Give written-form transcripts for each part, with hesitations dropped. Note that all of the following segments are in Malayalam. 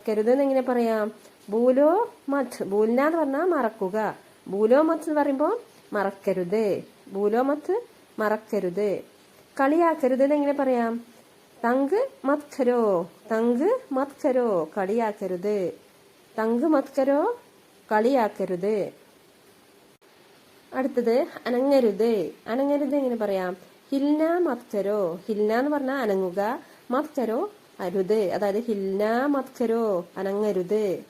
മറക്കരുത് എന്നെങ്ങനെ പറയാം? ഭൂലോ മത്. ഭൂൽന എന്ന് പറഞ്ഞാൽ മറക്കുക. ഭൂലോ മത് എന്ന് പറയുമ്പോൾ മറക്കരുത്. ഭൂലോ മത് മറക്കരുത്. കളിയാക്കരുത് എന്നെങ്ങനെ പറയാം? തങ്ക് മത് ഖരോ. തങ്ക് മത് ഖരോ, കളിയാക്കരുത്. തങ്ക് മത് ഖരോ, കളിയാക്കരുത്. അടുത്തത് അനങ്ങരുത്. അനങ്ങരുത് എങ്ങനെ പറയാം? ഹിൽന മത് ഖരോ. ഹിൽന എന്ന് പറഞ്ഞാൽ അനങ്ങുക. മത് ഖരോ അരുത്. അതായത് ഹിൽന മത് ഖരോ, അനങ്ങരുത്.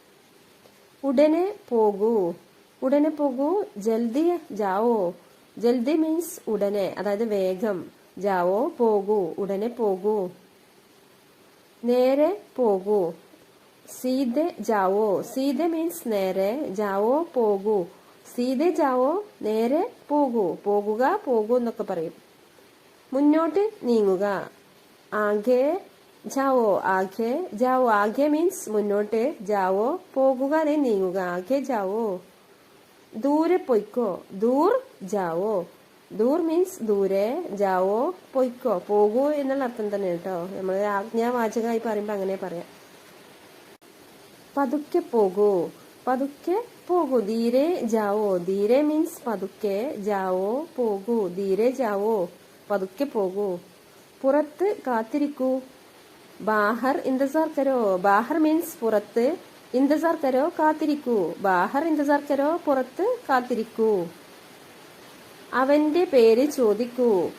ഉടനെ പോകൂ. ഉടനെ പോകൂ. ജൽദി ജാവോ. ജൽദി മീൻസ് ഉടനെ, അതായത് വേഗം. ജാവോ പോകൂ, ഉടനെ പോകൂ. നേരെ പോകൂ. സീതെ ജാവോ. സീതെ മീൻസ് നേരെ. ജാവോ പോകൂ. സീതെ ജാവോ, നേരെ പോകൂ. പോകുക, പോകൂ എന്നൊക്കെ പറയും. മുന്നോട്ട് നീങ്ങുക. ആകെ ജാവോ. ആകെ ജാവോ. ആകെ മീൻസ് മുന്നോട്ട്. ജാവോ പോകുക, അല്ലെങ്കിൽ നീങ്ങുക. ആകെ ജാവോ. ദൂരെ പൊയ്ക്കോ. ദൂർ ജാവോ. ദൂർ മീൻസ് ദൂരെ. ജാവോ പൊയ്ക്കോ, പോകൂ എന്നുള്ള അർത്ഥം തന്നെ കേട്ടോ. നമ്മൾ ആജ്ഞാവാചകമായി പറയുമ്പോൾ അങ്ങനെ പറയാം. പതുക്കെ പോകൂ. പതുക്കെ പോകൂ. ധീരെ ജാവോ. ധീരെ മീൻസ് പതുക്കെ. ജാവോ പോകൂ. ധീരെ ജാവോ, പതുക്കെ പോകൂ. പുറത്ത് കാത്തിരിക്കൂ. ബാഹർ ഇന്തസാർ കരോ. ബാഹർ മീൻസ് പുറത്ത്. ഇന്തസാർ കരോ, കാത്തിരിക്കൂ. ബാഹർ ഇന്തസാർ കരോ, പുറത്ത് കാത്തിരിക്കൂ. അവന്റെ പേര് ചോദിക്കൂ.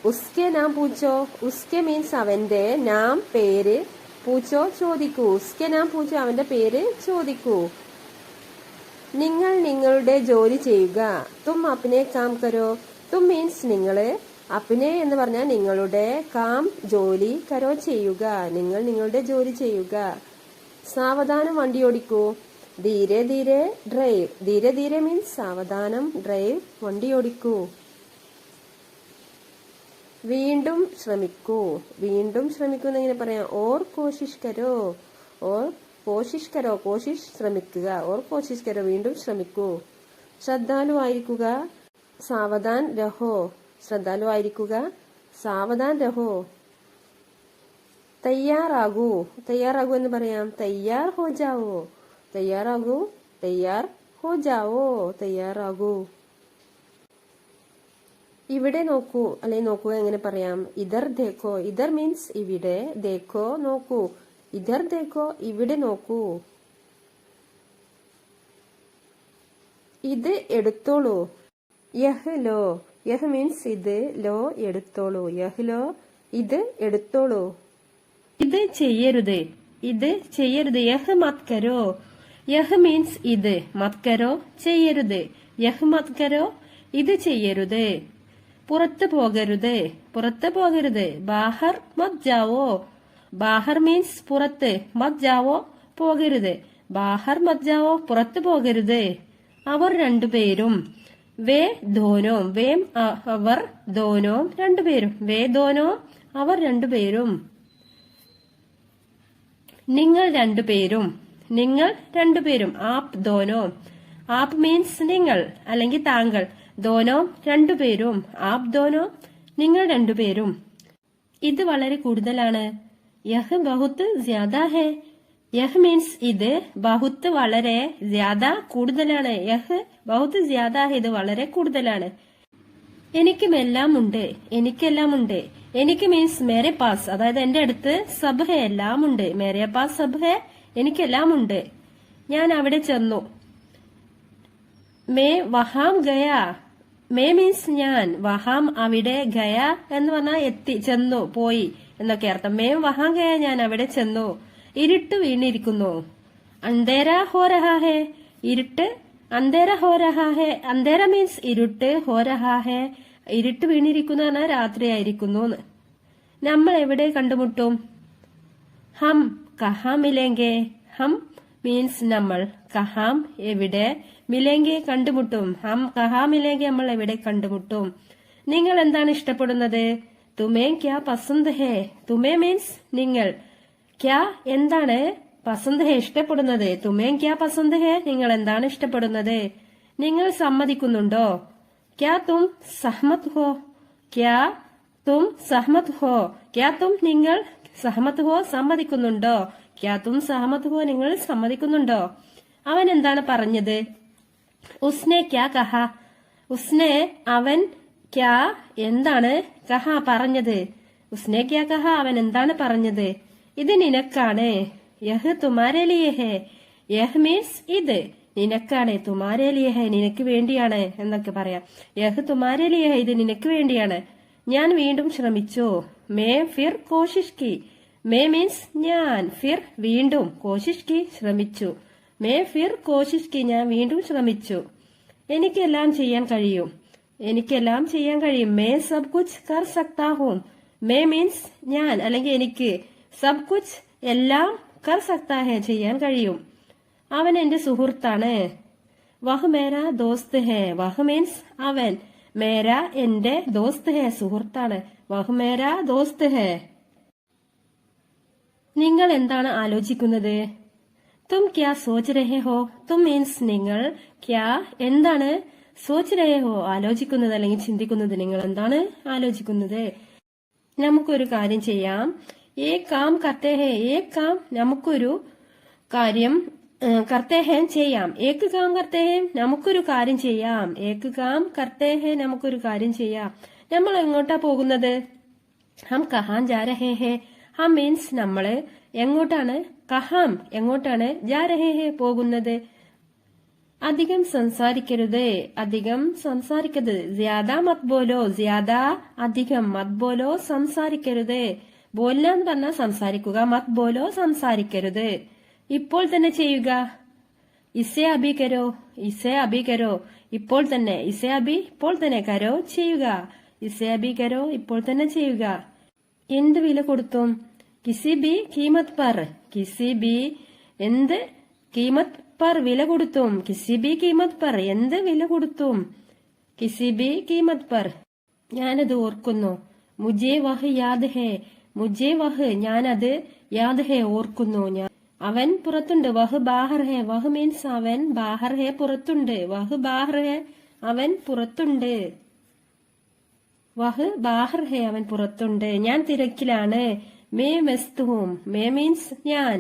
ഉസ്കെ നാം പൂച്ചോ. ഉസ്കെ മീൻസ് അവന്റെ. നാം പേര്. പൂച്ചോ ചോദിക്കൂ. ഉസ്കെ നാം പൂച്ചോ, അവന്റെ പേര് ചോദിക്കൂ. നിങ്ങൾ നിങ്ങളുടെ ജോലി ചെയ്യുക. തും അപ്നെ കാം കരോ. തും മീൻസ് നിങ്ങള്. അപ്നെ എന്ന് പറഞ്ഞാൽ നിങ്ങളുടെ. കാം ജോലി. കരോ ചെയ്യുക. നിങ്ങൾ നിങ്ങളുടെ ജോലി ചെയ്യുക. സാവധാനം വണ്ടി ഓടിക്കൂ. ധീരെ ധീരെ ഡ്രൈവ്. ധീരെ ധീരെ മീൻസ് സാവധാനം. ഡ്രൈവ് വണ്ടി ഓടിക്കൂ. വീണ്ടും ശ്രമിക്കൂ. വീണ്ടും ശ്രമിക്കൂ എന്നെങ്ങനെ പറയാം? ഓർ കോശിഷ് കരോ. ഓർ കോശിഷ് കരോ, കോശിഷ് ശ്രമിക്കുക. ഓർ കോശിഷ് കരോ, വീണ്ടും ശ്രമിക്കൂ. ശ്രദ്ധാലുവായിരിക്കുക. സാവധാൻ രഹോ. ശ്രദ്ധാലുവായിരിക്കുക. സാവധാൻ രഹോ. തയ്യാറാകൂ. തയ്യാറാകൂ എന്ന് പറയാം. തയ്യാർ ഹോ ജാവോ. തയ്യാറാകൂ. തയ്യാർ ഹോ ജാവോ, തയ്യാറാകൂ. ഇവിടെ നോക്കൂ, അല്ലെങ്കിൽ നോക്കുക എങ്ങനെ പറയാം? ഇധർ ദേഖോ. ഇധർ മീൻസ് ഇവിടെ. ദേഖോ നോക്കൂ. ഇധർ ദേഖോ, ഇവിടെ നോക്കൂ. ഇത് എടുത്തോളൂ. യഹ് ലോ. യഹ് മീൻസ് ഇത്. ലോ എടുത്തോളൂ. യഹ് ലോ, ഇത് എടുത്തോളൂ. ഇത് ചെയ്യരുത്. ഇത് ചെയ്യരുത്. യഹ് മത് കരോ. യഹ് മീൻസ് ഇത്. മത് കരോ ചെയ്യരുത്. യഹ് മത് കരോ, ഇത് ചെയ്യരുത്. പുറത്ത് പോകരുത്. പുറത്ത് പോകരുത്. ബാഹർ മത് ജാവോ. ബാഹർ മീൻസ് പുറത്ത്. മത് ജാവോ പോകരുത്. ബാഹർ മത് ജാവോ, പുറത്ത് പോകരുത്. അവർ രണ്ടുപേരും. വേ ധോനോ. വേം അവർ. ധോനോ രണ്ടുപേരും. വേ ധോനോ, അവർ രണ്ടുപേരും. നിങ്ങൾ രണ്ടുപേരും. നിങ്ങൾ രണ്ടുപേരും. App Dono. ആപ് മീൻസ് നിങ്ങൾ, അല്ലെങ്കിൽ താങ്കൾ. ധോനോ രണ്ടുപേരും. ആപ് ധോനോ, നിങ്ങൾ രണ്ടുപേരും. ഇത് വളരെ കൂടുതലാണ്. യഹ് ബഹുത്ത് ജ്യാദാ ഹേ. യഹ് മീൻസ് ഇത്. ബഹുത്ത് വളരെ. ജ്യാദ കൂടുതലാണ്. യഹ് ബഹുത്ത് ജ്യാദാ ഹേ, ഇത് വളരെ കൂടുതലാണ്. എനിക്കും എല്ലാം ഉണ്ട്. എനിക്കെല്ലാം ഉണ്ട്. എനിക്ക് മീൻസ് മേരെ പാസ്, അതായത് എന്റെ അടുത്ത്. സബ് ഹേ എല്ലാം ഉണ്ട്. മേരെ പാസ് സബ് ഹേ, എനിക്കെല്ലാം ഉണ്ട്. ഞാൻ അവിടെ ചെന്നു. മേ വഹാം ഗയാ. മേ മീൻസ് ഞാൻ. വഹാം അവിടെ. ഗയ എന്ന് പറഞ്ഞാൽ എത്തി, ചെന്നു, പോയി എന്നൊക്കെ അർത്ഥം. മേ വഹാം ഗയ, ഞാൻ അവിടെ ചെന്നു. ഇരുട്ട് വീണിരിക്കുന്നു. അന്തേര ഹോ രഹാ ഹേ. ഇരുട്ട്. അന്തേര ഹോ രഹാ ഹേ. അന്തേര മീൻസ് ഇരുട്ട്. ഹോ രഹാ ഹേ, ഇരുട്ട് വീണിരിക്കുന്നു പറഞ്ഞാൽ രാത്രിയായിരിക്കുന്നു. നമ്മൾ എവിടെ കണ്ടുമുട്ടും? ഹം കഹാ മിലേങ്കെ. ഹം മീൻസ് നമ്മൾ. കഹാം എവിടെ. മിലേങ്കെ കണ്ടുമുട്ടും. ഹം കഹാ മിലേങ്കെ, നമ്മൾ എവിടെ കണ്ടുമുട്ടും. നിങ്ങൾ എന്താണ് ഇഷ്ടപ്പെടുന്നത്? തുമേ ക്യാ പസന്ത് ഹേ. തുമേ മീൻസ് നിങ്ങൾ. ക്യാ എന്താണ്. പസന്ത് ഹേ ഇഷ്ടപ്പെടുന്നത്. തുമേ ക്യാ പസന്ത് ഹേ, നിങ്ങൾ എന്താണ് ഇഷ്ടപ്പെടുന്നത്. നിങ്ങൾ സമ്മതിക്കുന്നുണ്ടോ? ക്യാ തും സഹമത് ഹോ. ക്യാ തും സഹമത് ഹോ. ക്യാ തും നിങ്ങൾ. സഹമത് ഹോ സമ്മതിക്കുന്നുണ്ടോ. ക്യാ തും സഹമത് ഹോ, നിങ്ങൾ സമ്മതിക്കുന്നുണ്ടോ? അവൻ എന്താണ് പറഞ്ഞത്? ഉസ്നെ ക്യാ കഹ, ഉസ്നെ അവൻ, ക്യാ എന്താണ്, കഹ പറഞ്ഞത്. ഉസ്നെ ക്യാ കഹ, അവൻ എന്താണ് പറഞ്ഞത്? ഇത് നിനക്കാണ്. യഹ് തുമാരെ ലിയേ ഹേ, യഹ് മീൻസ് ഇത്, നിനക്കാണ്. തുമാരെ ലിയേ ഹേ, നിനക്ക് വേണ്ടിയാണ് എന്നൊക്കെ പറയാം. യഹ് തുമാരെ ലിയേ ഹേ, ഇത് നിനക്ക് വേണ്ടിയാണ്. ഞാൻ വീണ്ടും ശ്രമിച്ചു. മേ ഫിർ കോശിഷ് കി, മേ മീൻസ് ഞാൻ, ഫിർ വീണ്ടും, കോശിഷ് കി ശ്രമിച്ചു. മേ ഫിർ കോശിഷ് കി, ഞാൻ വീണ്ടും ശ്രമിച്ചു. എനിക്കെല്ലാം ചെയ്യാൻ കഴിയും, എനിക്കെല്ലാം ചെയ്യാൻ കഴിയും. മേ സബ് കുച്ച് കർ സക്താ ഹൂം, മേ മീൻസ് ഞാൻ അല്ലെങ്കിൽ എനിക്ക്, സബ് കുച്ച് എല്ലാം, കർ സക്താ ഹേ ചെയ്യാൻ കഴിയും. അവൻ എന്റെ സുഹൃത്താണ്. വഹ് മേരാ ദോസ്ത് ഹേ, വഹ് മീൻസ് അവൻ, മേര എന്റെ, ദോസ്ത് ഹേ സുഹൃത്താണ്. വഹ് മേരാ ദോസ്ത് ഹേ. നിങ്ങൾ എന്താണ് ആലോചിക്കുന്നത്? തും ക്യാ സോച്ച് രഹേ ഹോ, തും മീൻസ് നിങ്ങൾ, ക്യാ എന്താണ്, സോച്ച് രഹേ ഹോ ആലോചിക്കുന്നത് അല്ലെങ്കിൽ ചിന്തിക്കുന്നത്. നിങ്ങൾ എന്താണ് ആലോചിക്കുന്നത്? നമുക്കൊരു കാര്യം ചെയ്യാം. ഏക് കാം കർത്തേ ഹേ, ഏക് കാം നമുക്കൊരു കാര്യം, കർത്തേ ഹേ ചെയ്യാം. ഏക് കാം കർത്തേ ഹേ നമുക്കൊരു കാര്യം ചെയ്യാം. ഏക് കാം കർത്തേ ഹേ നമുക്കൊരു കാര്യം ചെയ്യാം. നമ്മൾ എങ്ങോട്ടാ പോകുന്നത്? ഹം കഹാൻ ജാ രഹേ ഹേ, ഹം മീൻസ് നമ്മള്, എങ്ങോട്ടാണ്, കഹാം എങ്ങോട്ടാണ്, ജാ രഹേ ഹേ പോകുന്നത്. അധികം സംസാരിക്കരുത്, അധികം സംസാരിക്കരുത്. ജ്യാദാ മത് ബോലോ, ജ്യാദാ അധികം, മത് ബോലോ സംസാരിക്കരുത്. ബോൽന എന്ന് പറഞ്ഞാൽ സംസാരിക്കുക, മത് ബോലോ സംസാരിക്കരുത്. ഇപ്പോൾ തന്നെ ചെയ്യുക. ഇസേ അഭി കരോ, ഇസേ അഭി കരോ ഇപ്പോൾ തന്നെ, ഇസേ അഭി ഇപ്പോൾ തന്നെ, കരോ ചെയ്യുക, ഇസേ അഭി കരോ ഇപ്പോൾ തന്നെ ചെയ്യുക. എന്ത് വില കൊടുത്തും? കിസി ബി കീമത് പർ, കിസി ബി എന്ത്, കീമത് പർ വില കൊടുത്തും, കിസി ബി കീമത് പർ എന്ത് വില കൊടുത്തും, കിസി ബി കീമത് പർ. ഞാനത് ഓർക്കുന്നു. മുജേ വഹ് യാദ് ഹേ, മുജേ വഹ് ഞാനത്, യാദ് ഹേ ഓർക്കുന്നു. അവൻ പുറത്തുണ്ട്. വഹ് ബാഹർ ഹേ, വഹ് മീൻസ് അവൻ, ബാഹർ ഹേ പുറത്തുണ്ട്. വഹ് ബാഹർ ഹേ അവൻ പുറത്തുണ്ട്. വഹ് ബാഹർ ഹേ അവൻ പുറത്തുണ്ട്. ഞാൻ തിരക്കിലാണ്. മേ വ്യസ്തുഹൂം, മേ മീൻസ് ഞാൻ,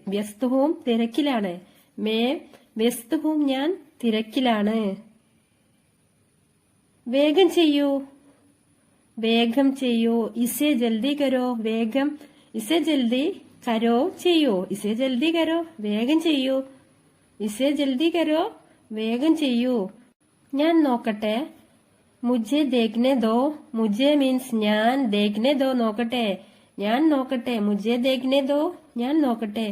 വ്യസ്തുഹൂം തിരക്കിലാണ്. മേ വ്യസ്തുഹൂം ഞാൻ തിരക്കിലാണ്. വേഗം ചെയ്യൂ, വേഗം ചെയ്യൂ. ഇസേ ജൽദി കരോ, വേഗം, ഇസേ ജൽദി കരോ ചെയ്യൂ, ഇസേ ജൽദി കരോ വേഗം ചെയ്യൂ, ഇസേ ജൽദി കരോ വേഗം ചെയ്യൂ. ഞാൻ നോക്കട്ടെ. മുझे देखने दो, മുझे മീൻസ് ഞാൻ, देखने दो നോക്കട്ടെ, ഞാൻ നോക്കട്ടെ. മുझे देखने दो ഞാൻ നോക്കട്ടെ.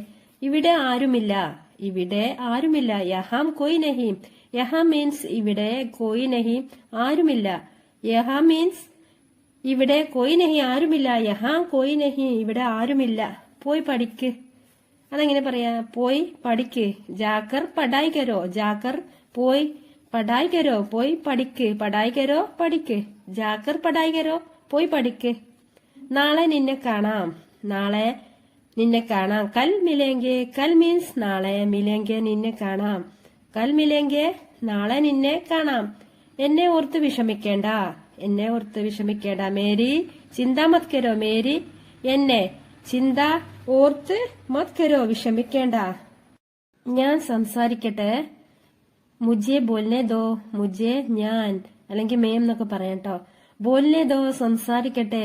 ഇവിടെ ആരുമില്ല, ഇവിടെ ആരുമില്ല. യഹാം കോയി നഹീം, യഹാം മീൻസ് ഇവിടെ, കോയി നഹീം ആരുമില്ല. യഹാം മീൻസ് ഇവിടെ, കോയി നഹി ആരുമില്ല. യഹാം കോയി നഹി ഇവിടെ ആരുമില്ല. പോയി പഠിക്ക്. അതെങ്ങനെ പറയാ? പോയി പഠിക്ക്. ജാക്കർ പടായി കരോ, ജാക്കർ പോയി, പടായി കരോ പോയി പഠിക്ക്, പടായി കരോ പഠിക്ക്, ജാക്കർ പടായി കരോ പോയി പഠിക്ക്. നാളെ നിന്നെ കാണാം, നാളെ നിന്നെ കാണാം. കൽ മിലേങ്കെ, കൽ മീൻസ് നാളെ, മിലേങ്കെ നിന്നെ കാണാം. കൽ മിലേങ്കെ നാളെ നിന്നെ കാണാം. എന്നെ ഓർത്ത് വിഷമിക്കേണ്ട, എന്നെ ഓർത്ത് വിഷമിക്കേണ്ട. മേരി ചിന്ത മത് കരോ, മേരി എന്നെ, ചിന്ത ഓർത്ത്, മത് കരോ വിഷമിക്കേണ്ട. ഞാൻ സംസാരിക്കട്ടെ. മുझे ബോൽനെ ദോ, മുझे ഞാൻ അല്ലെങ്കിൽ മേം എന്നൊക്കെ പറയാം കേട്ടോ. ബോൽനെ ദോ സംസാരിക്കട്ടെ.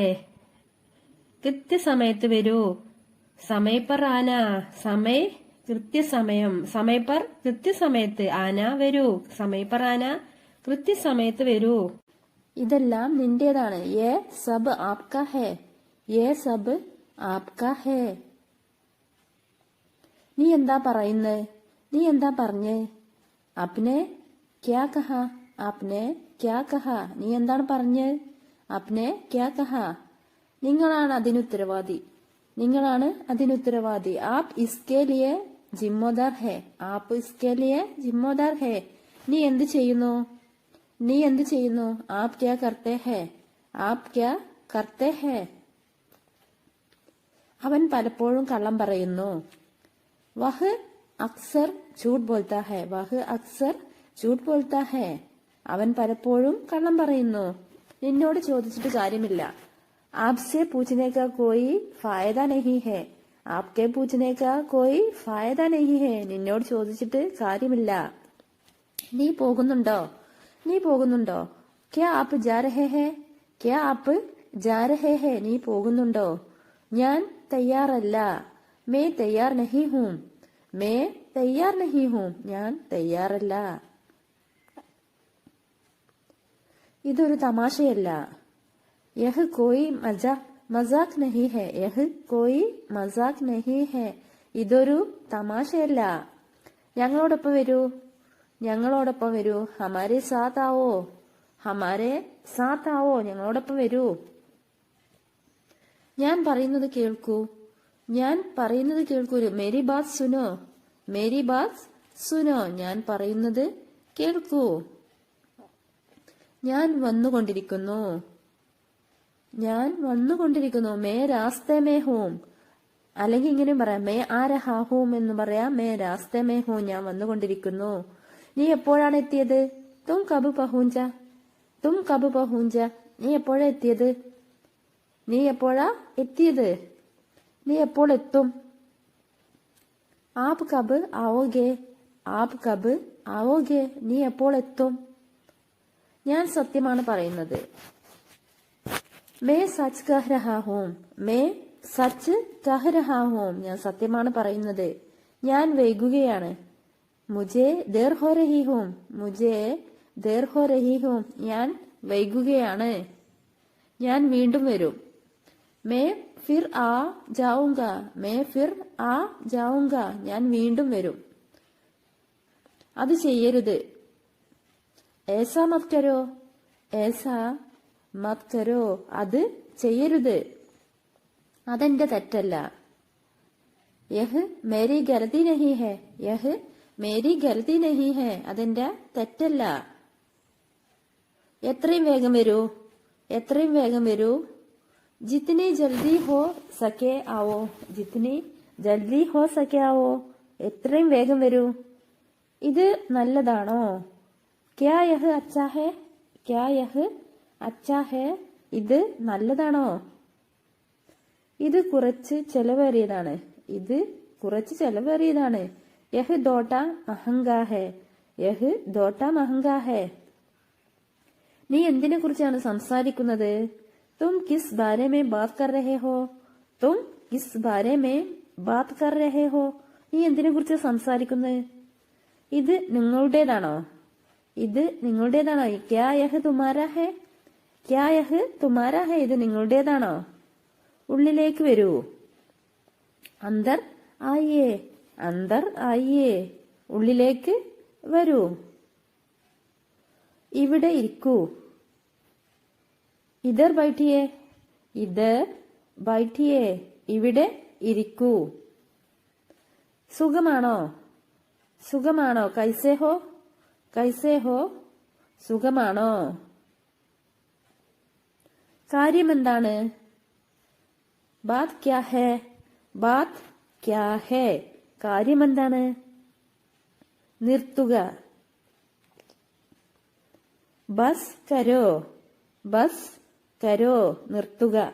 കൃത്യസമയത്ത് വരൂ. സമയ പർ ആന, സമയ കൃത്യസമയം, സമയ പർ കൃത്യസമയത്ത്, ആന വരൂ, സമയ പർ ആന കൃത്യസമയത്ത് വരൂ. ഇതെല്ലാം നിന്റേതാണ്. യേ സബ് ആപ്കാ ഹേ, യേ സബ് ആപ്കാ ഹേ. നീ എന്താ പറയുന്നത്? നീ എന്താ പറഞ്ഞേ? അപ്നെ ക്യാ കഹ, ആപ്നെ ക്യാ കഹ നീ എന്താണ് പറഞ്ഞത്? അപ്നെ ക്യാ കഹ നിങ്ങളാണ് അതിനുത്തരവാദി, നിങ്ങളാണ് അതിനുത്തരവാദി. ആപ് ഇസ്കേ ലിയേ ജിമ്മേദാർ ഹേ, ആപ് ഇസ്കേ ലിയേ ജിമ്മേദാർ ഹേ. നീ എന്ത് ചെയ്യുന്നു? നീ എന്ത് ചെയ്യുന്നു? ആപ് ക്യാ കർത്തേ ഹേ, ആപ് ക്യാ കർത്തേ ഹേ. അവൻ പലപ്പോഴും കള്ളം പറയുന്നു. വഹ് അക്സർ झूठ बोलता है, വഹ് അക്സർ झूठ बोलता है. അവൻ പലപ്പോഴും കള്ളം പറയുന്നു. നിന്നോട് ചോദിച്ചിട്ട് കാര്യമില്ല. ആപ്സെ പൂछने का कोई फायदा नहीं है, ആപ്കെ പൂछने का कोई फायदा नहीं है. നിന്നോട് ചോദിച്ചിട്ട് കാര്യമില്ല. നീ പോകുന്നുണ്ടോ? നീ പോകുന്നുണ്ടോ? क्या आप जा रहे हैं? क्या आप जा रहे हैं? നീ പോകുന്നുണ്ടോ? ഞാൻ തയ്യാറല്ല. मैं तैयार नहीं हूँ. मैं तैयार नहीं हूँ. ഞാൻ തയ്യാറല്ല. ഇതൊരു തമാശയല്ല. यह कोई मजाक नहीं है. यह कोई मजाक नहीं है. ഇതൊരു തമാശയല്ല. ഞങ്ങളോടൊപ്പം വരൂ. ഞങ്ങളോടൊപ്പം വരൂ. ഹമാരെ സാത്ത് ആവോ. ഹമാരെ സാത്ത് ആവോ. ഞങ്ങളോടൊപ്പം വരൂ. ഞാൻ പറയുന്നത് കേൾക്കൂ. ഞാൻ പറയുന്നത് കേൾക്കൂ. മേരി ബാത് സുനോ. മേരി ബാത് സുനോ. ഞാൻ പറയുന്നത് കേൾക്കൂ. ഞാൻ വന്നുകൊണ്ടിരിക്കുന്നു. ഞാൻ വന്നുകൊണ്ടിരിക്കുന്നു. May രാസ്തേ may ഹൂം. അല്ലെങ്കിൽ ഇങ്ങനെയും പറയാം, മേ ആ രഹാ ഹൂം എന്ന് പറയാം. May രാസ്തേ may ഹൂം. ഞാൻ വന്നുകൊണ്ടിരിക്കുന്നു. നീ എപ്പോഴാണ് എത്തിയത്? തും കബ് പഹൂഞ്ച. തും കബ് പഹൂഞ്ച. നീ എപ്പോഴാ എത്തിയത്? നീ എപ്പോഴാ എത്തിയത്? നീ എപ്പോൾ എത്തും? ആപ് കബ് ആവോഗേ. ആപ് കബ് ആവോഗേ. നീ എപ്പോൾ എത്തും? ഞാൻ സത്യമാണ് പറയുന്നത്. May such കഹ് രഹാ ഹൂം. May such കഹ് രഹാ ഹൂം. ഞാൻ സത്യമാണ് പറയുന്നത്. ഞാൻ വൈകുകയാണ്. മുझे देर हो रही हूँ. मुझे देर हो रही हूँ. ഞാൻ വൈകുകയാണ്. ഞാൻ വീണ്ടും വരും. मैं फिर आ जाऊंगा. मैं फिर आ जाऊंगा. ഞാൻ വീണ്ടും വരും. അത് ചെയ്യരുത്. ऐसा मत करो. ऐसा मत करो. അത് ചെയ്യരുത്. അതെന്റെ തെറ്റല്ല. യഹ് മേരി ഗലതി നഹി ഹെ. യഹ് മേരി ഗലതി നഹി ഹെ. അതെന്റെ തെറ്റല്ല. എത്രയും വേഗം വരൂ. എത്രയും വേഗം വരൂ. ജിത്നി ജൽദി ഹോ സക്കെ ആവോ. ജിത്നി ജൽദി ഹോ സക്കെ ആവോ. എത്രയും വേഗം വരൂ. ഇത് നല്ലതാണോ? ക്യാ യഹ് അച്ഛാ ഹെ. ക്യാ യഹ് അച്ഛാ ഹെ. ഇത് നല്ലതാണോ? ഇത് കുറച്ച് ചെലവേറിയതാണ്. ഇത് കുറച്ച് ചെലവേറിയതാണ്. യഹ് ദോട്ട മഹംഗാ ഹെ. യഹ് ദോട്ട മഹംഗാ ഹെ. നീ എന്തിനെ കുറിച്ചാണ് സംസാരിക്കുന്നത്? തും കിസ് ബാരെ മേ ബാത് കർ രഹേ ഹോ. തും കിസ് ബാരെ മേ ബാത് കർ രഹേ ഹോ. നീ എന്തിനെ കുറിച്ച് സംസാരിക്കുന്നത്? ഇത് നിങ്ങളുടേതാണോ? ഇത് നിങ്ങളുടേതാണോ? ക്യാ യഹ് തുമാരാ ഹെ. ക്യാ യഹ് തുമാരാ ഹെ. ഇത് നിങ്ങളുടേതാണോ? ഉള്ളിലേക്ക് വരൂ. അന്തർ ആയിയേ. അന്തർ ആയിയേ. ഉള്ളിലേക്ക് വരൂ. ഇവിടെ ഇരിക്കൂ. ഇധർ ബൈഠിയേ. ഇധർ ബൈഠിയേ. ഇവിടെ ഇരിക്കൂ. സുഖമാണോ? സുഖമാണോ? കൈസേ ഹോ. കൈസേ ഹോ. സുഖമാണോ? കാര്യമെന്താണ്? ബാത് ക്യാ ഹേ. ബാത് ക്യാ ഹേ. കാര്യമെന്താണ്? നിർത്തുക. ബസ് കരോ. ബസ് കരോ. നിർത്തുക.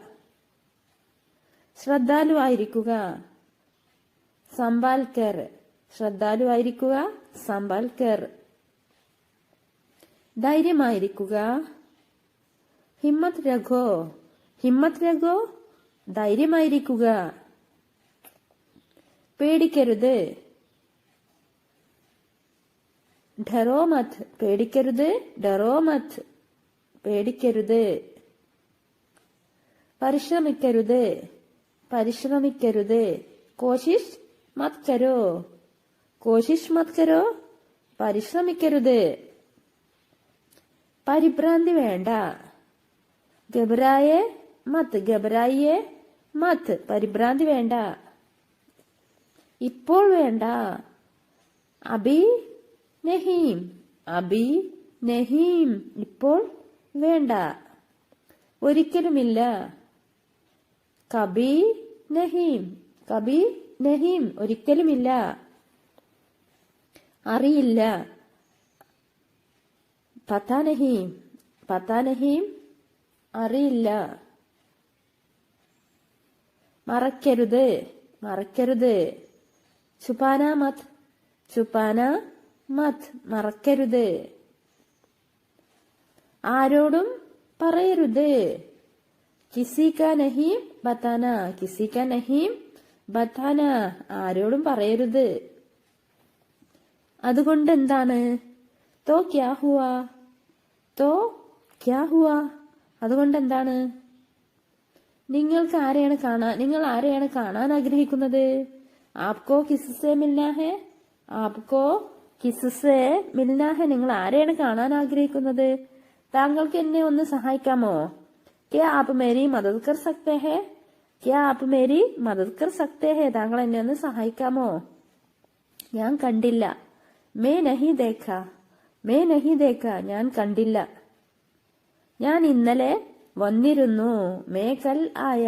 ശ്രദ്ധാലുവായിരിക്കുക. സംഭാൽ കർ. ശ്രദ്ധാലുവായിരിക്കുക. സംഭാൽ കർ. ധൈര്യമായിരിക്കുക. ഹിമ്മത് രഖോ. ഹിമ്മത് രഖോ. ധൈര്യമായിരിക്കുക. പേടിക്കരുത്. ഡറോ മത്. പേടിക്കരുത്. ഡറോ മത്. പേടിക്കരുത്. പരിശ്രമിക്കരുത്. പരിശ്രമിക്കരുത്. കോശിഷ് മത് കരോ. കോശിഷ് മത് കരോ. പരിശ്രമിക്കരുത്. പരിഭ്രാന്തി വേണ്ട. ഗബരായേ മത്. ഗബരായിയെ മത്. പരിഭ്രാന്തി വേണ്ട. ഇപ്പോൾ വേണ്ട. അബി നഹീം. അബി നഹീം. ഇപ്പോൾ വേണ്ട. ഒരിക്കലുമില്ല. കബി നഹീം. കബി നഹീം. ഒരിക്കലുമില്ല. അറിയില്ല. പതാ നഹീം. പതാ നഹീം. അറിയില്ല. മറക്കരുത്. മറക്കരുത്. ചുപാന മത്, ചുപാന മത്, മറക്കരുത്. ആരോടും പറയരുത്. കിസി കാ നഹീം ബതാന, കിസി കാ നഹീം ബതാന, ആരോടും പറയരുത്. അതുകൊണ്ട് എന്താണ്? തോ ക്യാ ഹുവാ, തോ ക്യാ ഹുവാ, അതുകൊണ്ട് എന്താണ്? നിങ്ങൾ ആരെയാണ് കാണാൻ ആഗ്രഹിക്കുന്നത്? ആപ്കോ കിസ്സേ മിൽനാ ഹെ, ആപ്കോ കിസ്സേ മിൽനാ ഹെ, നിങ്ങൾ ആരെയാണ് കാണാൻ ആഗ്രഹിക്കുന്നത്? താങ്കൾക്ക് എന്നെ ഒന്ന് സഹായിക്കാമോ? ക്യാ ആപ് മേരി മദദ് കർ സക്തേ ഹെ, ക്യാ ആപ് മേരി മദദ് കർ സക്തേ ഹെ, താങ്കൾ എന്നെ ഒന്ന് സഹായിക്കാമോ? ഞാൻ കണ്ടില്ല. മേ നഹി ദേഖ, മേ നഹി ദേഖ, ഞാൻ കണ്ടില്ല. ഞാൻ ഇന്നലെ വന്നിരുന്നു. മേ കൽ ആയ,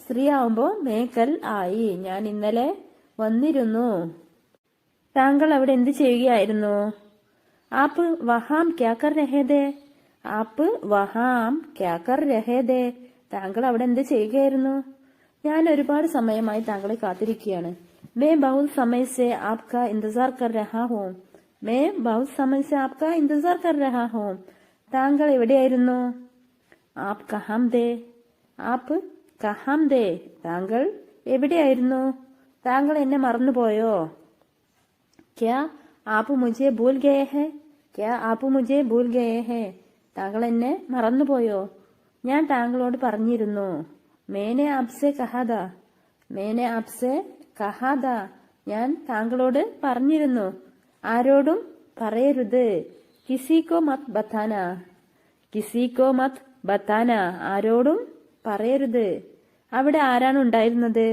സ്ത്രീ ആവുമ്പോ മേ കൽ ആയി, ഞാൻ ഇന്നലെ വന്നിരുന്നു. താങ്കൾ അവിടെ എന്ത് ചെയ്യുകയായിരുന്നു? ആപ്പ് വഹാം ക്യാ കർ രഹേ ദേ, ആപ്പ് വഹാം ക്യാ കർ രഹേ ദേ, താങ്കൾ അവിടെ എന്ത് ചെയ്യുകയായിരുന്നു? ഞാൻ ഒരുപാട് സമയമായി താങ്കളെ കാത്തിരിക്കുകയാണ്. മേ ബഹുത് സമയ സേ ആപ്കാ ഇന്തസാർ കർ രഹാ ഹൂം, മേ ബഹുത് സമയ സേ ആപ്കാ ഇന്തസാർ കർ രഹാ ഹൂം, താങ്കൾ എവിടെയായിരുന്നു? ആപ് കഹാം ദേ, ആപ് കഹാം ദേ, താങ്കൾ എവിടെയായിരുന്നു? താങ്കൾ എന്നെ മറന്നുപോയോ? ക്യാ ആപ് മുझे ഭൂൽ ഗയേ ഹെ, ക്യാ ആപ് മുझे ഭൂൽ ഗയേ ഹെ, താങ്കൾ എന്നെ മറന്നുപോയോ? ഞാൻ താങ്കളോട് പറഞ്ഞിരുന്നു. മേനെ ആപ്സെ കഹാദാ, മേനെ ആപ്സെ കഹാദാ, ഞാൻ താങ്കളോട് പറഞ്ഞിരുന്നു. ആരോടും പറയരുത്. കിസിക്കോ മത് ബതാന, കിസിക്കോ മത് ബതാന, ആരോടും പറയരുത്. അവിടെ ആരാണ് ഉണ്ടായിരുന്നത്?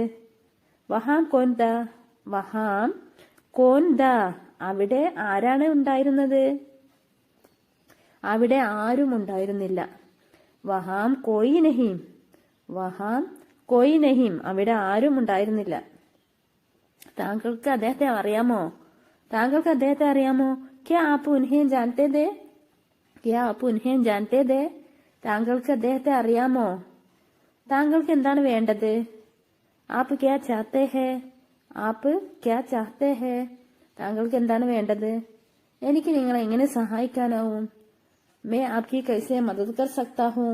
വഹാം കോൻ ദാ, വഹാം കോൻ ദാ, അവിടെ ആരാണ് ഉണ്ടായിരുന്നത്? അവിടെ ആരും ഉണ്ടായിരുന്നില്ല. വഹാം കോയി നഹീം, വഹാം കോയി നഹീം, അവിടെ ആരും ഉണ്ടായിരുന്നില്ല. താങ്കൾക്ക് അദ്ദേഹത്തെ അറിയാമോ? താങ്കൾക്ക് അദ്ദേഹത്തെ അറിയാമോ? ക്യാ ആപ്പ് ഉൻഹേ ജാൻതേ ദേ, ക്യാ ആപ്പ് ഉൻഹേ ജാൻതേ ദേ, താങ്കൾക്ക് അദ്ദേഹത്തെ അറിയാമോ? താങ്കൾക്ക് എന്താണ് വേണ്ടത്? ആപ്പ് ക്യാ ചാഹത്തെ ഹേ, ആപ്പ് ക്യാ ചാഹത്തെ ഹേ, താങ്കൾക്ക് എന്താണ് വേണ്ടത്? എനിക്ക് നിങ്ങളെ എങ്ങനെ സഹായിക്കാനാവും? मैं आपकी कैसे मदद कर सकता हूँ,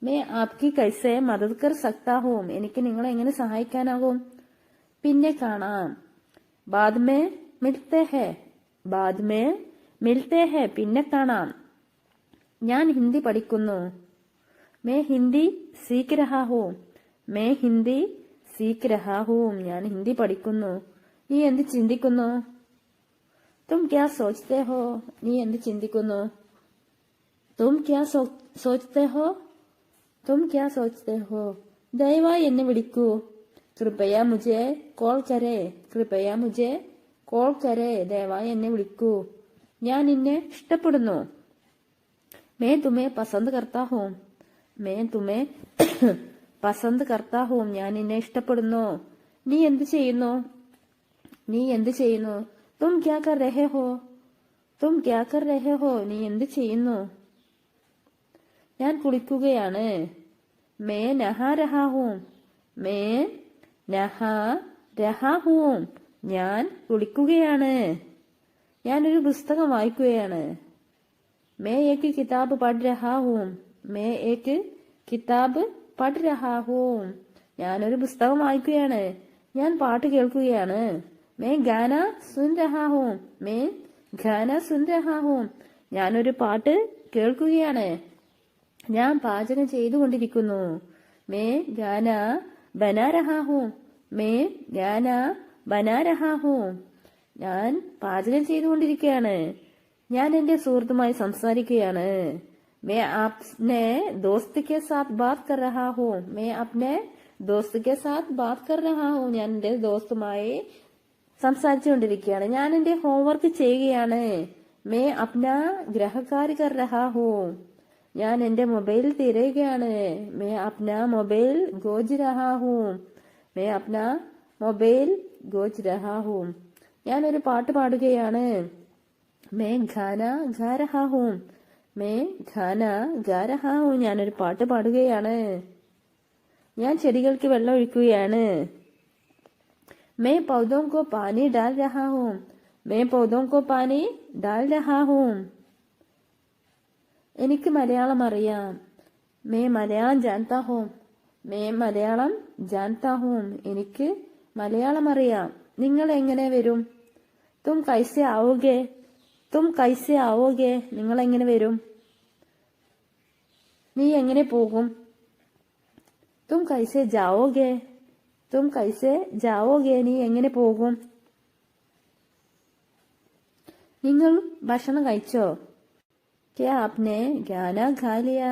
मैं आपकी कैसे मदद कर सकता हूँ, എനിക്ക് നിങ്ങളെ എങ്ങനെ സഹായിക്കാനാവും? പിന്നെ കാണാം. बाद में मिलते हैं, बाद में मिलते हैं, പിന്നെ കാണാം. ഞാൻ ഹിന്ദി പഠിക്കുന്നു. मैं हिंदी सीख रहा हूँ, मैं हिंदी सीख रहा हूँ, ഞാൻ ഹിന്ദി പഠിക്കുന്നു. നീ എന്ത് ചിന്തിക്കുന്നു? तुम क्या सोचते हो, നീ എന്ത് ചിന്തിക്കുന്നു? तुम क्या सोचते हो, तुम क्या सोचते हो, ദയവായി എന്നെ വിളിക്കൂ. കൃപയാ മുझे കോൾ കരേ, കൃപയാ മുझे കോൾ കരേ, ദയവായി എന്നെ വിളിക്കൂ. ഞാൻ നിന്നെ ഇഷ്ടപ്പെടുന്നു. मैं तुम्हें पसंद करता हूँ, मैं तुम्हें पसंद करता हूँ, ഞാൻ നിന്നെ ഇഷ്ടപ്പെടുന്നു. നീ എന്ത് ചെയ്യുന്നു? നീ എന്ത് ചെയ്യുന്നു? तुम क्या कर रहे हो, तुम क्या कर रहे हो, നീ എന്ത് ചെയ്യുന്നു? ഞാൻ കുളിക്കുകയാണ്. മേ നഹാ രഹാ ഹൂം, മേ നഹാ രഹാ ഹൂം, ഞാൻ കുളിക്കുകയാണ്. ഞാനൊരു പുസ്തകം വായിക്കുകയാണ്. മേ ഏക് കിതാബ് പഠ് രഹാ ഹൂം, മേ ഏക് കിതാബ് പഠ് രഹാ ഹൂം, ഞാനൊരു പുസ്തകം വായിക്കുകയാണ്. ഞാൻ പാട്ട് കേൾക്കുകയാണ്. മേ ഗാന സുൻ രഹാ ഹൂം, മേ ഗാന സുൻ രഹാ ഹൂം, ഞാനൊരു പാട്ട് കേൾക്കുകയാണ്. ഞാൻ പാചകം ചെയ്തുകൊണ്ടിരിക്കുന്നു. മേ ഗാന ബനാ രഹാ ഹൂം, മേ ഗാന ബനാ രഹാ ഹൂം, ഞാൻ പാചകം ചെയ്തുകൊണ്ടിരിക്കുകയാണ്. ഞാൻ എന്റെ സുഹൃത്തുമായി സംസാരിക്കുകയാണ്. മേ ആപ്നെ ദോസ്ത് കെ സാത്ത് ബാത് കർ രഹാ ഹൂം, മേ അപ്നെ ദോസ്ത് കെ സാത്ത് ബാത് കർ രഹാ ഹൂം, ഞാൻ എന്റെ ദോസ്തുമായി സംസാരിച്ചുകൊണ്ടിരിക്കുകയാണ്. ഞാൻ എന്റെ ഹോംവർക്ക് ചെയ്യുകയാണ്. മേ അപ്ന ഗ്രഹകാര്യ കർ രഹാ ഹൂം, ഞാൻ എന്റെ മൊബൈൽ തിരയുകയാണ്. May അപ്ന mobile gauge രഹാ ഹൂം, may അപ്ന mobile gauge രഹാ ഹൂം, ഞാൻ ഒരു പാട്ട് പാടുകയാണ്. മേ ഖാന ഖാ രഹാ ഹൂം, മേ ഖാന ഖാ രഹാ ഹൂം, ഞാനൊരു പാട്ട് പാടുകയാണ്. ഞാൻ ചെടികൾക്ക് വെള്ളം ഒഴിക്കുകയാണ്. मैं पौधों को पानी डाल रहा हूँ मैं पौधों को पानी डाल रहा हूँ എനിക്ക് മലയാളം അറിയാം मैं മലയാളം जानता हूँ मैं മലയാളം जानता हूँ എനിക്ക് മലയാളം അറിയാം നിങ്ങൾ എങ്ങനെ വരും तुम कैसे आओगे तुम कैसे आओगे നിങ്ങൾ എങ്ങനെ വരും നീ എങ്ങനെ പോകും तुम कैसे जाओगे तुम कैसे जाओगे നീ എങ്ങനെ പോകും നിങ്ങൾ ഭക്ഷണം കഴിച്ചോ क्या आपने गाना गा लिया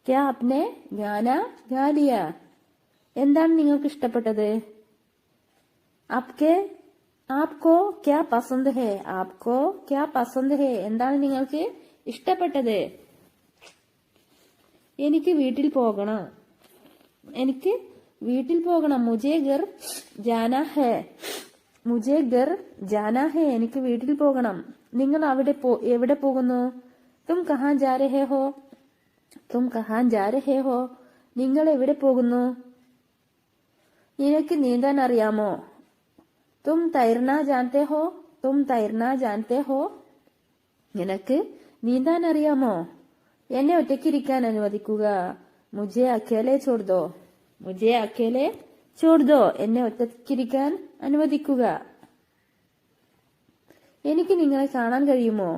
क्या आपने गाना गा लिया എന്താണ് നിങ്ങൾക്ക് ഇഷ്ടപ്പെട്ടത് आपके आपको क्या पसंद है आपको क्या पसंद है എന്താണ് നിങ്ങൾക്ക് ഇഷ്ടപ്പെട്ടത് എനിക്ക് വീട്ടിൽ പോകണം എനിക്ക് വീട്ടിൽ പോകണം മുझे घर जाना है മുझे घर जाना है എനിക്ക് വീട്ടിൽ പോകണം നിങ്ങൾ എവിടെ പോകുന്നു तुम कहाँ जा रहे हो तुम कहाँ जा रहे हो നിങ്ങൾ എവിടെ പോകുന്നു നിനക്ക് നീന്താൻ അറിയാമോ तुम तैरना जानते हो तुम तैरना जानते हो നിനക്ക് നീന്താൻ അറിയാമോ എന്നെ ഒറ്റയ്ക്കിരിക്കാൻ അനുവദിക്കുക मुझे अकेले छोड़ दो मुझे अकेले छोड़ दो എന്നെ ഒറ്റയ്ക്കിരിക്കാൻ അനുവദിക്കുക എനിക്ക് നിങ്ങളെ കാണാൻ കഴിയുമോ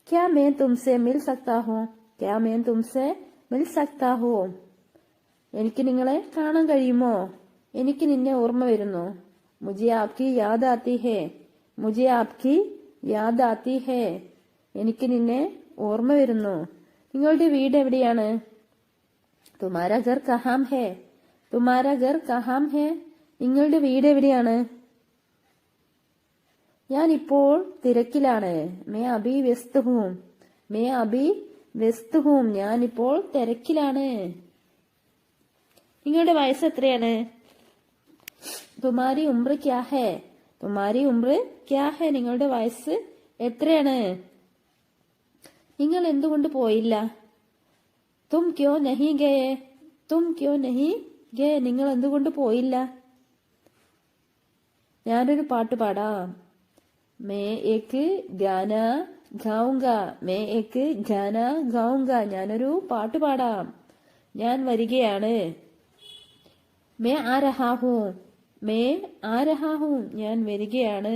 क्या मैं तुमसे मिल सकता हूँ क्या मैं तुमसे मिल सकता हूँ എനിക്ക് നിങ്ങളെ കാണാൻ കഴിയുമോ എനിക്ക് നിന്നെ ഓർമ്മ വരുന്നു मुझे आपकी याद आती है मुझे आपकी याद आती है എനിക്ക് നിന്നെ ഓർമ്മ വരുന്നു നിങ്ങളുടെ വീട് എവിടെയാണ് तुम्हारा घर कहाँ है तुम्हारा घर कहाँ है നിങ്ങളുടെ വീട് എവിടെയാണ് ഞാൻ ഇപ്പോൾ തിരക്കിലാണ് मैं अभी व्यस्त हूँ मैं अभी व्यस्त हूँ ഞാൻ ഇപ്പോൾ തിരക്കിലാണ് നിങ്ങളുടെ വയസ്സ് എത്രയാണ് तुम्हारी उम्र क्या है तुम्हारी उम्र क्या है നിങ്ങളുടെ വയസ്സ് എത്രയാണ് നിങ്ങൾ എന്തുകൊണ്ട് പോയില്ല तुम क्यों नहीं गए तुम क्यों नहीं गए നിങ്ങൾ എന്തുകൊണ്ട് പോയില്ല ഞാനൊരു പാട്ട് പാടാം मैं एक गाना गाऊंगा मैं एक गाना गाऊंगा ഞാനൊരു പാട്ട് പാടാം ഞാൻ വരികയാണ് मैं आ रहा हूँ मैं आ रहा हूँ ഞാൻ വരികയാണ്